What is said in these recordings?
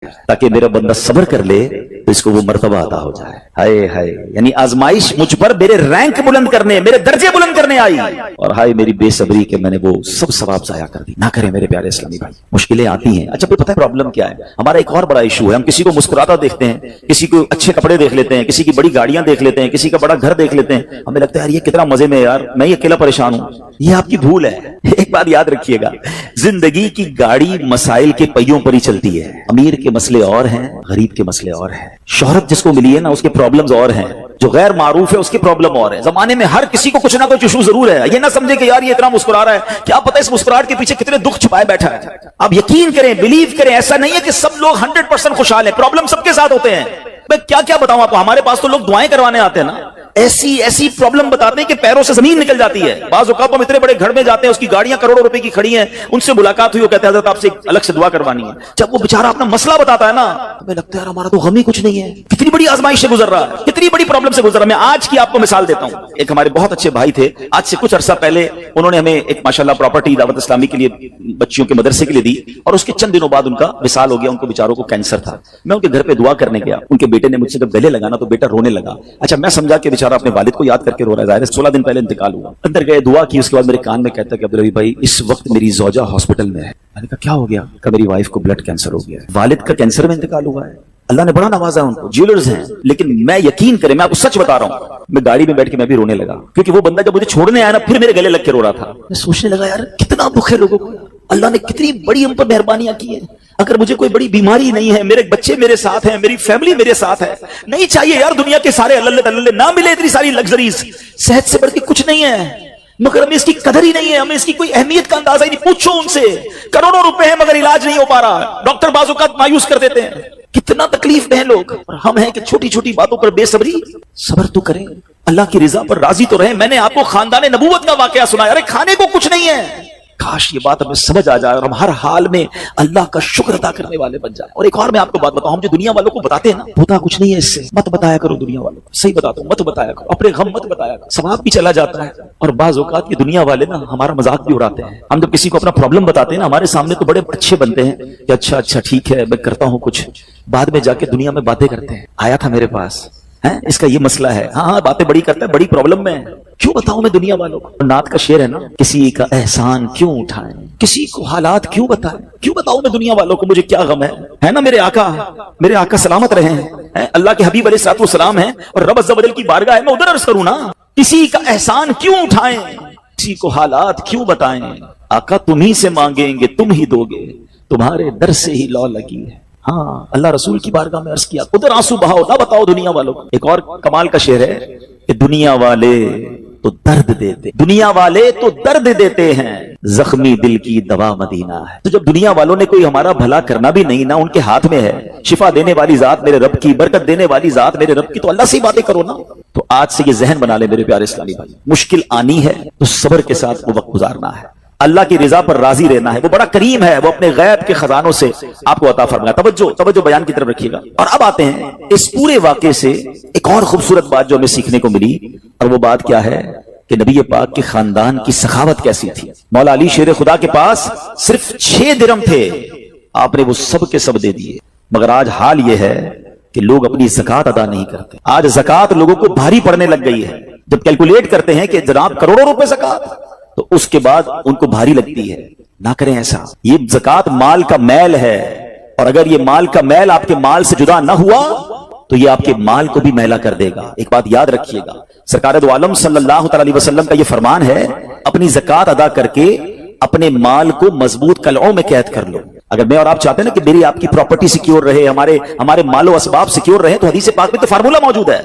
ताकि मेरा बंदा सब्र कर ले तो इसको वो मर्तबा अता हो जाए। हाय हाय, यानी आजमाइश मुझ पर मेरे रैंक बुलंद करने, मेरे दर्जे बुलंद करने आई, और हाय मेरी बेसब्री के मैंने वो सब सवाब जाया कर दी। ना करें मेरे प्यारे इस्लामी भाई, मुश्किलें आती हैं। अच्छा, फिर पता है प्रॉब्लम क्या है? हमारा एक और बड़ा इशू है, हम किसी को मुस्कुराता देखते हैं, किसी को अच्छे कपड़े देख लेते हैं, किसी की बड़ी गाड़ियां देख लेते हैं, किसी का बड़ा घर देख लेते हैं, हमें लगता है यार ये कितना मजे में, यार मैं ही अकेला परेशान हूं। ये आपकी भूल है। एक बात याद रखिएगा, जिंदगी की गाड़ी मसाइल के पहियों पर ही चलती है। अमीर के मसले और हैं, गरीब के मसले और हैं। शोहरत जिसको मिली है ना, उसके प्रॉब्लम्स और हैं। जो गैर मारूफ है उसकी प्रॉब्लम और है। जमाने में हर किसी को कुछ ना कुछ इशू जरूर है। ये ना समझे कि यार ये इतना मुस्कुरा रहा है, क्या पता इस मुस्कुराहट के पीछे कितने दुख छुपाए बैठा है। आप यकीन करें, बिलीव करें, ऐसा नहीं है कि सब लोग 100% खुशहाल है। प्रॉब्लम सबके साथ होते हैं। मैं क्या क्या बताऊं आपको, हमारे पास तो लोग दुआएं करवाने आते हैं ना, ऐसी ऐसी प्रॉब्लम बताते हैं कि पैरों से जमीन निकल जाती है। बाज़ औक़ात हम इतने बड़े घर में जाते हैं, उसकी गाड़ियां करोड़ों रुपए की खड़ी हैं, उनसे मुलाकात हुई, वो कहते हैं हज़रत आपसे अलग से दुआ करवानी है। जब वो बेचारा अपना मसला बताता है ना, हमें लगता है यार हमारा तो गम ही कुछ नहीं है। कितनी बड़ी आजमाइश से गुजर रहा है, कितनी बड़ी प्रॉब्लम से गुजर रहा है। मैं आज की आपको मिसाल देता हूं। एक हमारे बहुत अच्छे भाई थे, आज से कुछ अरसा पहले उन्होंने हमें एक माशाल्लाह प्रॉपर्टी दावत इस्लामी के लिए, बच्चियों के मदरसे के लिए दी, और उसके चंद दिनों बाद उनका विसाल हो गया। उनको बेचारों को कैंसर था। मैं उनके घर पे दुआ करने गया, उनके बेटे ने मुझसे जब गले लगाना तो बेटा रोने लगा। अच्छा, मैं समझा कि बेचारा अपने वालिद को याद करके रो रहा है, 16 दिन पहले इंतकाल हुआ। अंदर गए, दुआ की, उसके बाद मेरे कान में कहता है कि अब्दुल रवी भाई इस वक्त मेरी ज़ौजा हॉस्पिटल में है। मैंने कहा क्या हो गया? कहा मेरी वाइफ को ब्लड कैंसर हो गया है। वालिद का कैंसर में इंतकाल हुआ है। अल्लाह ने बड़ा नवाजा उनको, ज्वेलर्स हैं, लेकिन मैं यकीन करें, मैं आपको सच बता रहा हूं, मैं गाड़ी में बैठ के मैं भी रोने लगा, क्योंकि वो बंदा जब मुझे छोड़ने आया ना, फिर मेरे गले लग के रो रहा था। मैं सोचने लगा यार कितना दुख है लोगों को, अल्लाह ने कितनी बड़ी हम पर मेहरबानियां की है। अगर मुझे कोई बड़ी बीमारी नहीं है, मेरे बच्चे मेरे साथ हैं, मेरी फैमिली मेरे साथ है, नहीं चाहिए यार दुनिया के सारे अल्लल्ले तल्लल्ले, ना मिले इतनी सारी लग्जरीज, सेहत से बढ़ के कुछ नहीं है, मगर हमें इसकी कदर ही नहीं है, हमें इसकी कोई अहमियत का अंदाजा ही नहीं। पूछो उनसे, करोड़ों रुपए हैं मगर इलाज नहीं हो पा रहा, डॉक्टर बाज़ औक़ात मायूस कर देते हैं। कितना तकलीफ में है लोग, और हम हैं कि छोटी छोटी बातों पर बेसब्री। सब्र तो करें, अल्लाह की रिजा पर राजी तो रहे। मैंने आपको खानदान नबूवत का वाकया सुनाया, अरे खाने को कुछ नहीं है। काश ये बात हमें समझ आ जाए और हम हर हाल में अल्लाह का शुक्र अदा करने वाले बन जाए। और एक और मैं आपको बात बताऊं, हम जो दुनिया वालों को बताते हैं ना, होता कुछ नहीं है इससे। मत बताया करो दुनिया वालों को, सही बताता हूं, मत बताया करो, अपने गम मत बताया करो, सवाब भी चला जाता है। और बाज़ औक़ात ये दुनिया वाले ना हमारा मजाक भी उड़ाते हैं। हम जब किसी को अपना प्रॉब्लम बताते हैं ना, हमारे सामने तो बड़े अच्छे बनते हैं कि अच्छा अच्छा ठीक है मैं करता हूँ कुछ, बाद में जाके दुनिया में बातें करते हैं, आया था मेरे पास है, इसका ये मसला है, हाँ हाँ बातें बड़ी करता है, बड़ी प्रॉब्लम में है। क्यों बताऊं मैं दुनिया वालों को? नात का शेर है ना, किसी का एहसान क्यों उठाएं, किसी को हालात क्यों बताएं, क्यों बताऊं मैं दुनिया वालों को मुझे क्या गम है ना। मेरे आका सलामत रहे हैं, अल्लाह के हबीब अलैहिस्सलातु वस्सलाम हैं, और रब अज़्ज़ा वजल की बारगाह है, मैं उधर अर्ज़ करूं ना। किसी का एहसान क्यों उठाएं, किसी को हालात क्यों बताएं, आका तुम ही से मांगेंगे तुम ही दोगे, तुम्हारे दर से ही लौ लगी है। हाँ, अल्लाह रसूल की बारगाह में अर्ज किया, उधर आंसू बहाओ, ना बताओ दुनिया वालों को। एक और कमाल का शेर है कि दुनिया वाले तो दर्द देते, दुनिया वाले तो दर्द देते हैं, जख्मी दिल की दवा मदीना है। तो जब दुनिया वालों ने कोई हमारा भला करना भी नहीं ना, उनके हाथ में है, शिफा देने वाली जात मेरे रब की, बरकत देने वाली जात मेरे रब की, तो अल्लाह से ही बातें करो ना। तो आज से ये जहन बना ले मेरे प्यारे इस्लामी भाई, मुश्किल आनी है तो सब्र के साथ वो वक्त गुजारना है, अल्लाह की रिजा पर राजी रहना है। वो बड़ा करीम है, वो अपने गैब के खजानों से आपको अता फरमाया। तवज्जो बयान की तरफ रखिएगा। और अब आते हैं इस पूरे वाकये से एक और खूबसूरत बात जो हमें सीखने को मिली, और वो बात क्या है कि नबी पाक के खानदान की सखावत कैसी थी। मौला अली शेर खुदा के पास सिर्फ 6 दिरहम थे, आपने वो सब के सब दे दिए। मगर आज हाल ये है कि लोग अपनी ज़कात अदा नहीं करते। आज ज़कात लोगों को भारी पड़ने लग गई है। जब कैलकुलेट करते हैं कि जनाब करोड़ों रुपए ज़कात, तो उसके बाद उनको भारी लगती है। ना करें ऐसा, ये ज़कात माल का मैल है, और अगर ये माल का मैल आपके माल से जुदा ना हुआ तो ये आपके माल को भी मैला कर देगा। एक बात याद रखिएगा, सरकार दो आलम सल्लल्लाहु अलैहि वसल्लम का ये फरमान है, अपनी ज़कात अदा करके अपने माल को मजबूत कलओं में कैद कर लो। अगर मैं और आप चाहते हैं ना कि मेरी आपकी प्रॉपर्टी सिक्योर रहे, हमारे मालो असबाब सिक्योर रहे, तो हदीस पाक में तो फार्मूला मौजूद है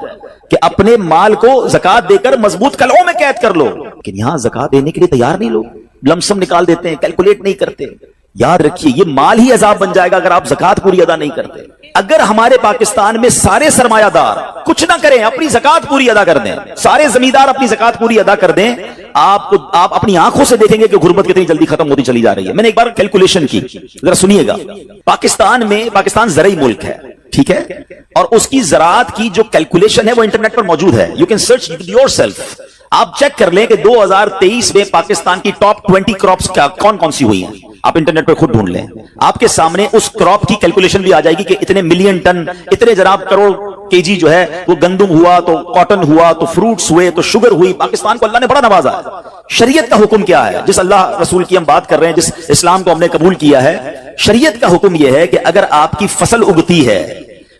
कि अपने माल को ज़कात देकर मजबूत कलओं में कैद कर लो। लेकिन यहां ज़कात देने के लिए तैयार नहीं लोग, लमसम निकाल देते हैं, कैलकुलेट नहीं करते। याद रखिए ये माल ही अजाब बन जाएगा अगर आप ज़कात पूरी अदा नहीं करते। अगर हमारे पाकिस्तान में सारे सरमायादार कुछ ना करें, अपनी ज़कात पूरी अदा कर दें, सारे जमींदार अपनी ज़कात पूरी अदा कर दें, आप अपनी आंखों से देखेंगे कि गुर्बत कितनी जल्दी खत्म होती चली जा रही है। मैंने एक बार कैलकुलेशन की, जरा सुनिएगा। पाकिस्तान ज़रई मुल्क है, ठीक है, और उसकी ज़राअत की जो कैलकुलेशन है वो इंटरनेट पर मौजूद है, यू कैन सर्च योरसेल्फ। आप चेक कर लें कि 2023 में पाकिस्तान की टॉप 20 क्रॉप्स कौन कौन सी हुई हैं। آپ انٹرنیٹ پہ خود ڈھونڈ لیں, آپ کے سامنے اس کراپ کی کیلکولیشن بھی آ جائے گی کہ اتنے ملین ٹن, اتنے جناب کروڑ کے جی جو ہے وہ گندم ہوا, تو کاٹن ہوا, تو فروٹس ہوئے, تو شوگر ہوئی. پاکستان کو اللہ نے بڑا نوازا ہے. شریعت کا حکم کیا ہے؟ جس اللہ رسول کی ہم بات کر رہے ہیں, جس اسلام کو ہم نے قبول کیا ہے, شریعت کا حکم یہ ہے کہ اگر آپ کی فصل اگتی ہے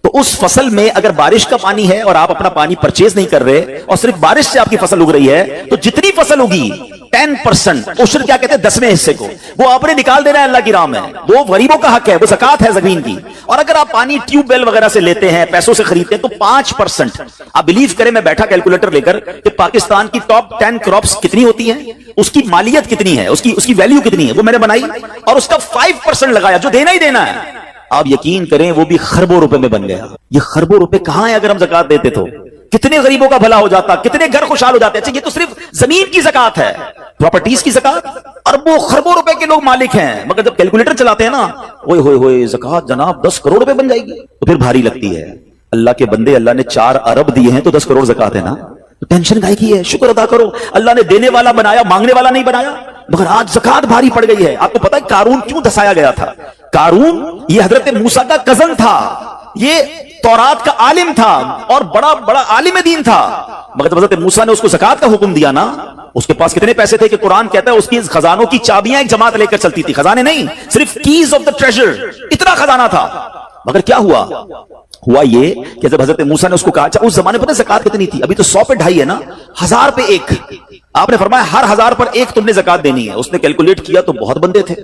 تو اس فصل میں اگر بارش کا پانی ہے اور آپ اپنا پانی پرچیز نہیں کر رہے اور صرف بارش سے آپ کی فصل اگ رہی ہے, تو جتنی فصل ہوگی 10% عشر کیا کہتے ہیں 10ویں حصے کو, وہ آپ نے نکال دینا ہے اللہ کی راہ میں. وہ غریبوں کا حق ہے, وہ زکات ہے زمین کی. اور اگر آپ پانی ٹیوب ویل وغیرہ سے لیتے ہیں, پیسوں سے خریدتے ہیں, تو 5%. آپ بلیو کریں, میں بیٹھا کیلکولیٹر لے کر کہ پاکستان کی ٹاپ 10 کراپس کتنی ہوتی ہیں, اس کی مالیت کتنی ہے, اس کی ویلیو کتنی ہے, وہ میں نے بنائی اور اس کا 5% لگایا جو دینا ہی دینا ہے. آپ یقین کریں وہ بھی خربوں روپے میں بن گیا. یہ خربوں روپے کہاں ہیں؟ اگر ہم زکات دیتے تو کتنے غریبوں کا بھلا ہو جاتا, کتنے گھر خوشحال ہو جاتے. اچھا یہ تو صرف زمین کی زکات ہے, پراپرٹیز کی زکات, اربوں خربوں روپے کے لوگ مالک ہیں, مگر جب کیلکولیٹر چلاتے ہیں نا, اوئے ہوئے ہوئے زکات جناب 10 کروڑ روپے بن جائے گی, تو پھر بھاری لگتی ہے. اللہ کے بندے, اللہ نے 4 ارب دیے ہیں تو 10 کروڑ زکات ہے نا, تو ٹینشن کائے کی ہے؟ شکر ادا کرو. اللہ نے دینے والا بنایا, مانگنے والا نہیں بنایا. مگر آج زکات بھاری پڑ گئی ہے. آپ کو پتا ہے قارون کیوں دسایا گیا تھا؟ قارون یہ حضرت موسیٰ کا کزن تھا, یہ تورات کا عالم تھا اور بڑا عالم دین تھا. مگر جب حضرت موسیٰ نے اس کو زکات کا حکم دیا نا, اس کے پاس کتنے پیسے تھے کہ قرآن کہتا ہے اس کی خزانوں کی چابیاں ایک جماعت لے کر چلتی تھی. خزانے نہیں, صرف کیز آف دا ٹریجر, اتنا خزانہ تھا. مگر کیا ہوا یہ کہ جب حضرت موسیٰ نے اس کو کہا, اچھا اس زمانے پر زکات کتنی تھی؟ ابھی تو 100 پہ 2.5 ہے نا, 1000 پہ 1. آپ نے فرمایا ہر 1000 پر 1 تم نے زکات دینی ہے. اس نے کیلکولیٹ کیا تو بہت بندے تھے.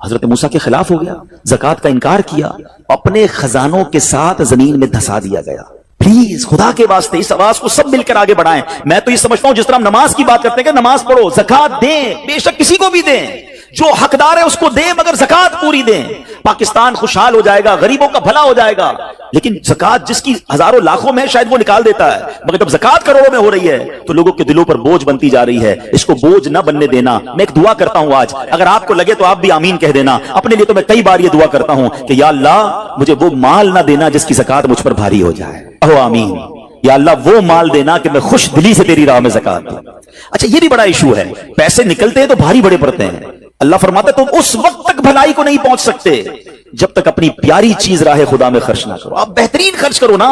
حضرت موسیٰ کے خلاف ہو گیا, زکات کا انکار کیا, اپنے خزانوں کے ساتھ زمین میں دھسا دیا گیا. پلیز خدا کے واسطے اس آواز کو سب مل کر آگے بڑھائیں. میں تو یہ سمجھتا ہوں جس طرح ہم نماز کی بات کرتے ہیں کہ نماز پڑھو, زکات دیں, بے شک کسی کو بھی دیں, جو حقدار ہے اس کو دیں, مگر زکات پوری دیں. پاکستان خوشحال ہو جائے گا, غریبوں کا بھلا ہو جائے گا. لیکن زکات جس کی ہزاروں لاکھوں میں شاید وہ نکال دیتا ہے, مگر جب زکات کروڑوں میں ہو رہی ہے تو لوگوں کے دلوں پر بوجھ بنتی جا رہی ہے. اس کو بوجھ نہ بننے دینا. میں ایک دعا کرتا ہوں آج, اگر آپ کو لگے تو آپ بھی آمین کہہ دینا. اپنے لیے تو میں کئی بار یہ دعا کرتا ہوں کہ یا اللہ مجھے وہ مال نہ دینا جس کی زکات مجھ پر بھاری ہو جائے. کہو آمین. یا اللہ وہ مال دینا کہ میں خوش دلی سے تیری راہ میں زکات دوں. اچھا یہ بھی بڑا ایشو ہے, پیسے نکلتے ہیں تو بھاری بڑے پڑتے ہیں. اللہ فرماتا ہے تم اس وقت تک بھلائی کو نہیں پہنچ سکتے جب تک اپنی پیاری چیز راہ خدا میں خرچ نہ کرو. آپ بہترین خرچ کرو نا,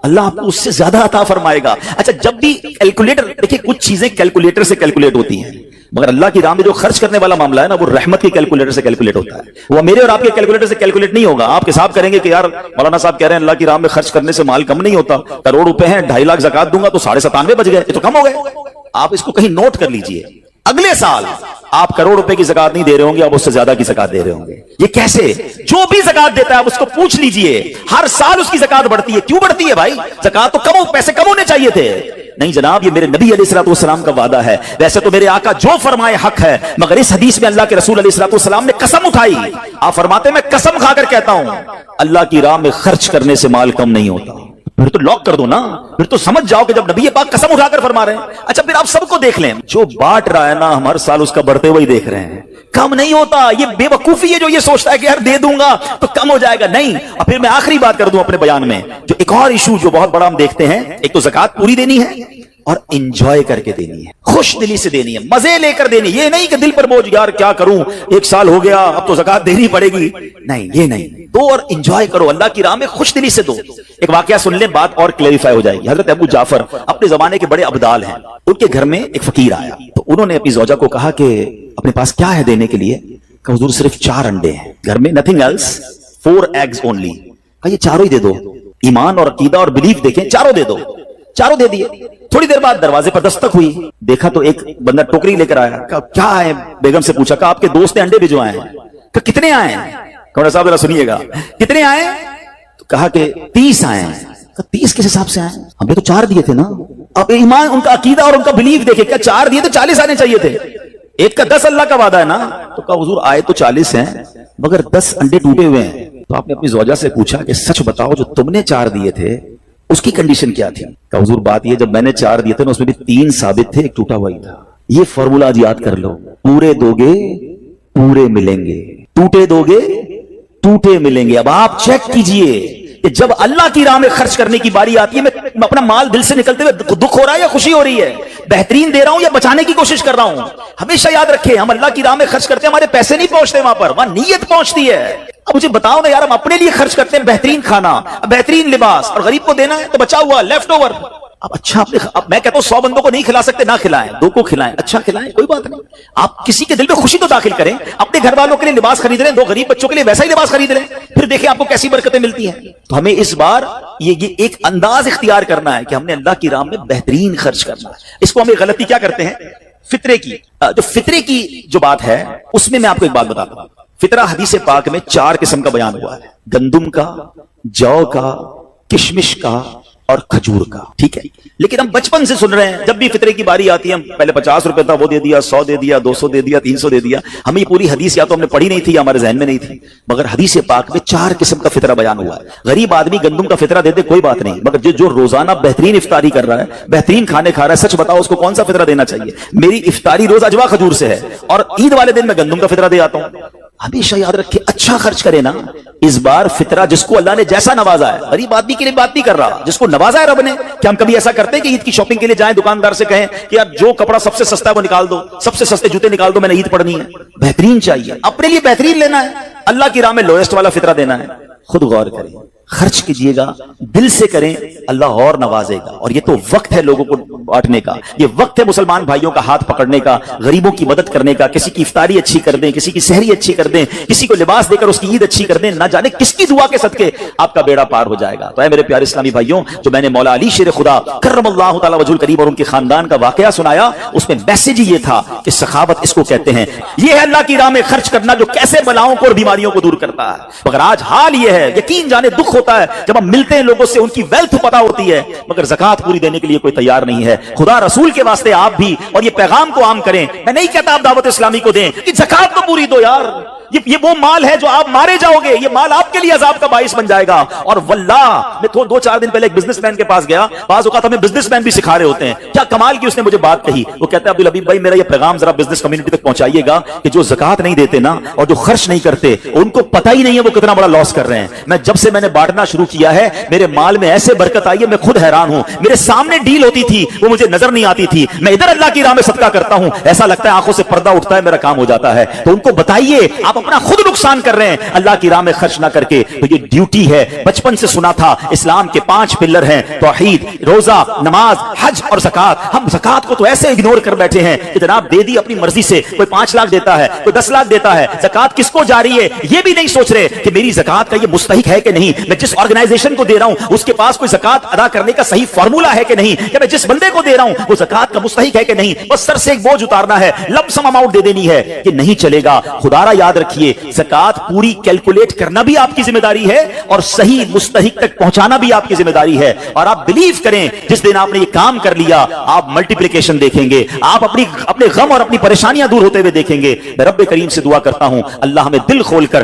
اللہ آپ کو اس سے زیادہ عطا فرمائے گا. اچھا جب بھی کیلکولیٹر, دیکھیں کچھ چیزیں کیلکولیٹر سے کیلکولیٹ ہوتی ہیں, مگر اللہ کی راہ میں جو خرچ کرنے والا معاملہ ہے نا, وہ رحمت کے کیلکولیٹر سے کیلکولیٹ ہوتا ہے. وہ میرے اور آپ کے کیلکولیٹر سے کیلکولیٹ نہیں ہوگا. آپ حساب کریں گے کہ یار مولانا صاحب کہہ رہے ہیں اللہ کی راہ میں خرچ کرنے سے مال کم نہیں ہوتا, کروڑ روپے ہیں 2.5 لاکھ زکات دوں گا تو 97.5 بچ گئے, یہ تو کم ہو گئے. آپ اس کو کہیں نوٹ کر لیجئے, اگلے سال آپ کروڑ روپے کی زکات نہیں دے رہے ہوں گے, آپ اس سے زیادہ کی زکات دے رہے ہوں گے. یہ کیسے؟ جو بھی زکات دیتا ہے آپ اس کو پوچھ لیجئے, ہر سال اس کی زکات بڑھتی ہے. کیوں بڑھتی ہے بھائی؟ زکات تو پیسے کم ہونے چاہیے تھے. نہیں جناب, یہ میرے نبی علیہ الصلوۃ والسلام کا وعدہ ہے. ویسے تو میرے آقا جو فرمائے حق ہے, مگر اس حدیث میں اللہ کے رسول علیہ الصلوۃ والسلام نے قسم اٹھائی. آپ فرماتے ہیں میں قسم کھا کر کہتا ہوں اللہ کی راہ میں خرچ کرنے سے مال کم نہیں ہوتا. پھر تو لاک کر دو نا, پھر تو سمجھ جاؤ کہ جب نبی پاک قسم اٹھا کر فرما رہے ہیں. اچھا پھر آپ سب کو دیکھ لیں, جو بانٹ رہا ہے نا ہم ہر سال اس کا بڑھتے ہوئے دیکھ رہے ہیں, کم نہیں ہوتا. یہ بے وقوفی ہے جو یہ سوچتا ہے کہ یار دے دوں گا تو کم ہو جائے گا. نہیں. اور پھر میں آخری بات کر دوں اپنے بیان میں, جو ایک اور ایشو جو بہت بڑا ہم دیکھتے ہیں, ایک تو زکات پوری دینی ہے اور انجوائے کر کے دینی ہے, خوش دلی سے دینی ہے, مزے لے کر دینی. یہ نہیں کہ دل پر بوجھ, یار کیا کروں 1 سال ہو گیا اب تو زکات دینی پڑے گی. نہیں, یہ نہیں. دو اور انجوائے کرو, اللہ کی راہ میں خوش دلی سے دو. ایک واقعہ سن لیں, بات اور کلیریفائی ہو جائے گی. حضرت ابو جعفر اپنے زمانے کے بڑے ابدال ہیں. ان کے گھر میں ایک فقیر آیا تو انہوں نے اپنی زوجہ کو کہا کہ اپنے پاس کیا ہے دینے کے لیے؟ کہ حضور صرف 4 انڈے ہیں گھر میں, nothing else, 4 eggs only. کہا یہ 4 ہی دے دو. ایمان اور عقیدہ اور بلیف دیکھیں, 4 دے دو. 4 دے دیے. تھوڑی دیر بعد دروازے پر دستک ہوئی, دیکھا تو ایک بندہ ٹوکری لے کر آیا. کہا کیا آئے؟ بیگم سے پوچھا, کہا آپ کے دوست نے انڈے بھجوائے ہیں. کہا کتنے آئے ہیں؟ کہا صاحب ذرا سنیے گا, کتنے آئے؟ تو کہا کہ 30 آئے ہیں. کہا 30 کس حساب سے آئے؟ ہم نے تو 4 دیے تھے نا. اب ایمان, ان کا عقیدہ اور ان کا بلیف دیکھے, کیا 4 دیے تو 40 آنے چاہیے تھے. ایک کا 10 اللہ کا وعدہ ہے نا. تو کہا حضور آئے تو 40 ہیں مگر 10 انڈے ٹوٹے ہوئے ہیں. تو آپ نے اپنی زوجہ سے پوچھا کہ سچ بتاؤ جو تم نے 4 دیے تھے اس کی کنڈیشن کیا تھی؟ کہ حضور بات یہ, جب میں نے 4 دیے تھے نا اس میں بھی 3 ثابت تھے, 1 ٹوٹا ہوا ہی تھا. یہ فارمولا آج یاد کر لو, پورے دو گے پورے ملیں گے, ٹوٹے دو گے ٹوٹے ملیں گے. اب آپ چیک کیجئے کہ جب اللہ کی راہ میں خرچ کرنے کی باری آتی ہے, میں اپنا مال دل سے نکلتے ہوئے دکھ ہو رہا ہے یا خوشی ہو رہی ہے؟ बेहतरीन दे रहा हूं या बचाने की कोशिश कर रहा हूं? हमेशा याद रखें, हम अल्लाह की राह में खर्च करते हैं, हमारे पैसे नहीं पहुंचते वहां पर, वहां नीयत पहुंचती है। अब मुझे बताओ ना यार, हम अपने लिए खर्च करते हैं बेहतरीन खाना, बेहतरीन लिबास, और गरीब को देना है तो बचा हुआ लेफ्ट ओवर। अब अच्छा अब मैं कहता हूं 100 बंदों को नहीं खिला सकते, ना खिलाएं, 2 को खिलाएं, अच्छा खिलाएं, कोई बात नहीं। आप किसी के दिल में खुशी तो दाखिल करें, अपने घर वालों के लिए लिबास खरीद लें, 2 गरीब बच्चों के लिए वैसा ही लिबास खरीद लें, फिर देखिए आपको कैसी बरकतें मिलती हैं। तो हमें इस बार ये एक अंदाज इख्तियार करना है कि हमने अल्लाह की राह में बेहतरीन खर्च करना है। इसको हम एक गलती क्या करते हैं, फितरे की, जो फितरे की जो बात है उसमें मैं आपको एक बात बताता हूं। फितरा हदीस पाक में 4 किस्म का बयान हुआ है, गंदुम का, जौ का, किशमिश का और खजूर का, ठीक है। लेकिन हम बचपन से सुन रहे हैं, जब भी फितरे की बारी आती है, हम पहले 50 रुपए था वो दे दिया, 100 दे दिया, 200 दे दिया, 300 दे दिया। हमें ये पूरी हदीस या तो हमने पढ़ी नहीं थी या हमारे जहन में नहीं थी, मगर हदीस पाक में 4 किस्म का फितरा बयान हुआ है। गरीब आदमी गंदुम का फितरा दे दे कोई बात नहीं, मगर जो रोजाना बेहतरीन इफ्तारी कर रहा है, बेहतरीन खाने खा रहा है, सच बताओ उसको कौन सा फितरा देना चाहिए? मेरी इफ्तारी रोज अजवा खजूर से है और ईद वाले दिन मैं गंदुम का फितरा दे आता हूं। हमेशा याद रखिए, अच्छा खर्च करे ना। इस बार फितरा जिसको अल्लाह ने जैसा नवाजा है, गरीब आदमी के लिए बात नहीं कर रहा, जिसको नवाजा है रब ने। क्या हम कभी ऐसा करते हैं कि ईद की शॉपिंग के लिए जाएं, दुकानदार से कहें कि यार जो कपड़ा सबसे सस्ता है वो निकाल दो, सबसे सस्ते जूते निकाल दो, मैंने ईद पढ़नी है? बेहतरीन चाहिए, अपने लिए बेहतरीन लेना है, अल्लाह की राह में लोएस्ट वाला फितरा देना है। खुद गौर करें, खर्च कीजिएगा, दिल से करें, अल्लाह और नवाजेगा। और ये तो वक्त है लोगों को बांटने का, ये वक्त है मुसलमान भाइयों का हाथ पकड़ने का, गरीबों की मदद करने का, किसी की इफ्तारी अच्छी कर दें, किसी की सहरी अच्छी कर दें, किसी को लिबास देकर उसकी ईद अच्छी कर दें। ना जाने किसकी दुआ के सदके आपका बेड़ा पार हो जाएगा। तो है मेरे प्यारे इस्लामी भाइयों, जो मैंने मौला अली शेर खुदा करमल्लाहु तआला वजहुल करीम और उनके खानदान का वाकया सुनाया, उसमें मैसेज ही ये था कि सखावत इसको कहते हैं। ये है अल्लाह की राह में खर्च करना, जो कैसे बलाओं को और बीमारियों को दूर करता है। मगर आज हाल ये है, यकीन जाने दुख होता है जब हम मिलते हैं लोगों से, उनकी वेल्थ पता होती है, मगर ज़कात पूरी देने के लिए कोई तैयार नहीं है। खुदा रसूल के वास्ते आप भी और ये पैगाम को आम करें। मैं नहीं कहता आप दावत इस्लामी को दें कि ज़कात तो पूरी दो यार, ये वो माल है जो आप मारे जाओगे, ये माल आपके लिए अजाब का बाइस बन जाएगा। और वल्लाह, मैं 2-4 दिन पहले एक बिजनेसमैन के पास गया, बाज़ औक़ात हमें बिजनेसमैन भी सिखा रहे होते हैं। क्या कमाल की उसने मुझे बात कही, वो कहता है अब्दुल हबीब भाई, मेरा ये पैगाम जरा बिजनेस कम्युनिटी तक पहुंचाइएगा कि जो ज़कात नहीं देते ना और जो खर्च नहीं करते, उनको पता ही नहीं है वो कितना बड़ा लॉस कर रहे हैं। मैं जब से मैंने बांटना शुरू किया है, मेरे माल में ऐसे बरकत आई है, मैं खुद हैरान हूं। मेरे सामने डील होती थी, वो मुझे नजर नहीं आती थी, मैं इधर अल्लाह की राह में सदका करता हूं, ऐसा लगता है आंखों से पर्दा उठता है, मेरा काम हो जाता है। तो उनको बताइए, आप अपना खुद नुकसान कर रहे हैं अल्लाह की राह में खर्च ना करके। तो ये ड्यूटी है। बचपन से सुना था इस्लाम के 5 पिलर हैं, तौहीद, रोजा, नमाज, हज और ज़कात। हम ज़कात को तो ऐसे इग्नोर कर बैठे हैं कि जनाब दे दी अपनी मर्जी से, कोई 5 लाख देता है, कोई 10 लाख देता है, ज़कात किसको जा रही है ये भी नहीं सोच रहे कि मेरी ज़कात का ये मुस्तहिक है कि नहीं, मैं जिस ऑर्गेनाइजेशन को दे रहा हूं उसके पास कोई ज़कात अदा करने का सही फार्मूला है कि नहीं, या मैं जिस बंदे को दे रहा हूं वो ज़कात का मुस्तहिक है कि नहीं। बस सर से एक बोझ उतारना है, लमसम अमाउंट दे देनी है, ये नहीं चलेगा। खुदारा याद रखिए, ज़कात पूरी कैलकुलेट करना भी आपकी जिम्मेदारी है और सही मुस्तहिक तक पहुंचाना भी आपकी जिम्मेदारी है। और आप बिलीव करें, जिस दिन आपने ये काम कर लिया, आप मल्टीप्लिकेशन देखेंगे, आप अपने गम और अपनी परेशानियां दूर होते हुए देखेंगे। मैं रब्बे करीम से दुआ करता हूं, अल्लाह हमें दिल खोलकर